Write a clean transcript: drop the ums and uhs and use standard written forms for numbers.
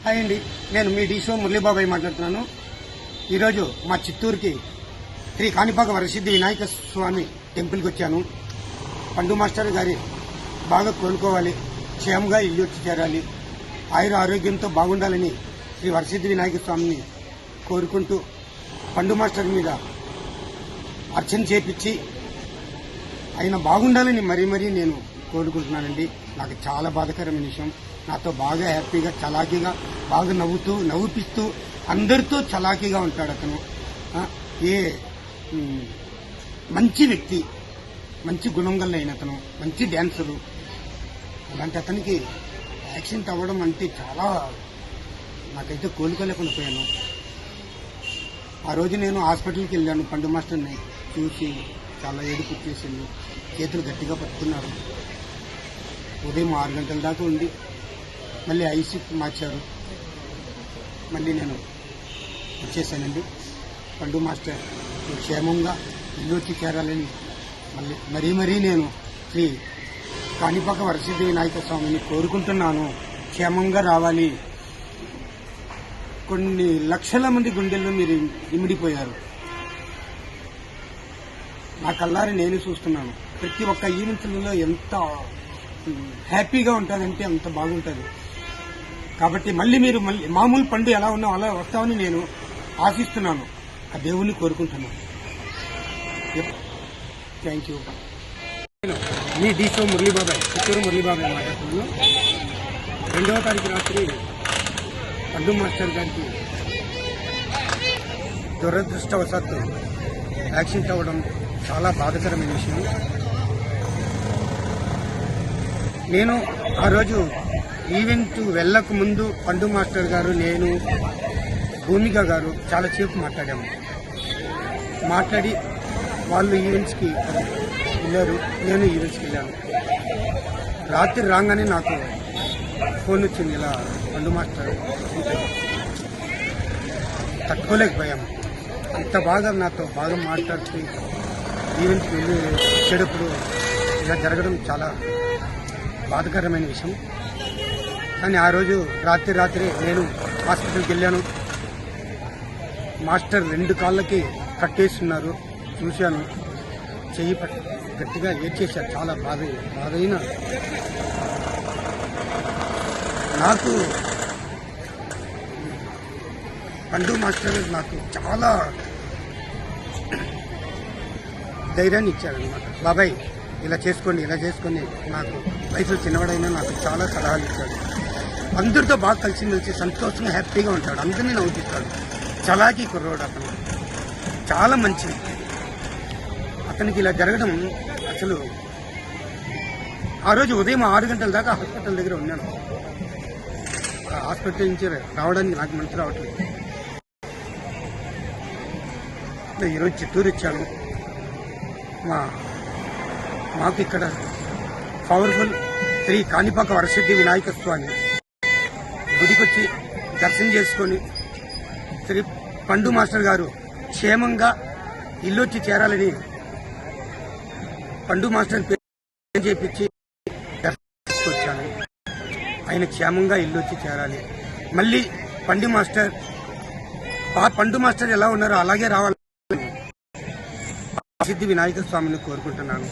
Hi అండి, నేను మీ డీసో మురళీబాబాయ్ మాట్లాడుతున్నాను. ఈరోజు మా చిత్తూరుకి శ్రీ కాణిపాక వరసిద్ధి వినాయక స్వామి టెంపుల్కి వచ్చాను. పండు మాస్టర్ గారి బాగా కోలుకోవాలి, క్షేమంగా ఇల్లు వచ్చి చేరాలి, ఆరోగ్యంతో బాగుండాలని శ్రీ వరసిద్ధి వినాయక స్వామిని కోరుకుంటూ పండు మాస్టర్ మీద అర్చన చేపించి ఆయన బాగుండాలని మరీ నేను కోరుకుంటున్నానండి. నాకు చాలా బాధాకరమైన విషయం. నాతో బాగా హ్యాపీగా చలాకీగా బాగా నవ్వుపిస్తూ అందరితో చలాకీగా ఉంటాడు అతను. మంచి వ్యక్తి, మంచి గుణం గల అయిన అతను, మంచి డ్యాన్సరు. అలాంటి అతనికి యాక్సిడెంట్ అవ్వడం అంటే చాలా నాకైతే కోలుకోలేకుండా పోయాను. ఆ రోజు నేను హాస్పిటల్కి వెళ్ళాను. పండు మాస్టర్ని చూసి చాలా ఏడుపు వచ్చేసింది. చేతులు గట్టిగా పట్టుకున్నారు. ఉదయం 6 గంటల దాకా ఉంది. మళ్ళీ ఐసీకి మార్చారు. మళ్ళీ నేను వచ్చేసానండి. పండు మాస్టర్ క్షేమంగా ఇల్లు వచ్చి చేరాలని మరీ నేను శ్రీ కాణిపాక వరసిద్ధి వినాయక స్వామిని కోరుకుంటున్నాను. క్షేమంగా రావాలి. కొన్ని లక్షల మంది గుండెల్లో మీరు ఇమిడిపోయారు. నా కళ్ళారి నేను చూస్తున్నాను. ప్రతి ఒక్క ఈవెంట్లలో ఎంత హ్యాపీగా ఉంటుందంటే అంత బాగుంటుంది. కాబట్టి మీరు మామూలు పండు ఎలా ఉన్నా అలా వస్తామని నేను ఆశిస్తున్నాను. ఆ దేవుణ్ణి కోరుకుంటున్నాను. Thank you. మీ డీసో మురళీబాబాయ్, చిత్తూరు మురళీబాబాయ్ మాట్లాడుతున్నాను. 2వ తారీఖు రాత్రి పండు మాస్టర్ గారికి దురదృష్టవశాత్తు యాక్సిడెంట్ అవ్వడం చాలా బాధాకరమైన విషయం. నేను ఆ రోజు ఈవెంట్ వెళ్ళక ముందు పండు మాస్టర్ గారు, నేను, భూమిక గారు చాలా సేపు మాట్లాడి వాళ్ళు ఈవెంట్స్కి వెళ్ళారు, నేను ఈవెంట్స్కి వెళ్ళాను. రాత్రి రాగానే నాకు ఫోన్ వచ్చింది, ఇలా పండు మాస్టర్ తట్టుకోలేకపోయాము. అంత బాగా నాతో బాగా మాట్లాడుతూ ఈవెంట్కి వెళ్ళి వచ్చేటప్పుడు ఇలా జరగడం చాలా బాధాకరమైన విషయం. కానీ ఆ రోజు రాత్రి నేను హాస్పిటల్కి వెళ్ళాను. మాస్టర్ 2 కాళ్ళకి కట్టేస్తున్నారు, చూశాను. చెయ్యి గట్టిగా ఏడ్చేశారు. చాలా బాధైన నాకు పండు మాస్టర్ నాకు చాలా ధైర్యాన్ని ఇచ్చారనమాట. బాబాయ్ ఇలా చేసుకొని నాకు వయసులో చిన్నవాడైనా నాకు చాలా సలహాలు ఇచ్చాడు. అందరితో బాగా కలిసి సంతోషంగా హ్యాపీగా ఉంటాడు. అందరినీ నవ్వుపిస్తాడు. చలాకీ కుర్రోడు అతను, చాలా మంచి. అతనికి ఇలా జరగడం అసలు ఆ రోజు ఉదయం 6 గంటల దాకా హాస్పిటల్ దగ్గర ఉన్నాను. హాస్పిటల్ నుంచి రావడానికి నాకు మనసు రావట్లేదు. ఈరోజు చిత్తూరు ఇచ్చాను. మాకు ఇక్కడ పవర్ఫుల్ శ్రీ కాణిపాక వరసిద్ధి వినాయక స్వామి గుడికొచ్చి దర్శనం చేసుకొని శ్రీ పండు మాస్టర్ గారు క్షేమంగా ఇల్లు వచ్చి చేరాలని పండు మాస్టర్ పేరు చేపించి దర్శనం వచ్చాను. ఆయన క్షేమంగా ఇల్లు వచ్చి చేరాలి. మళ్ళీ పండు మాస్టర్ ఎలా ఉన్నారో అలాగే రావాలని సిద్ధి వినాయక స్వామిని కోరుకుంటున్నాను.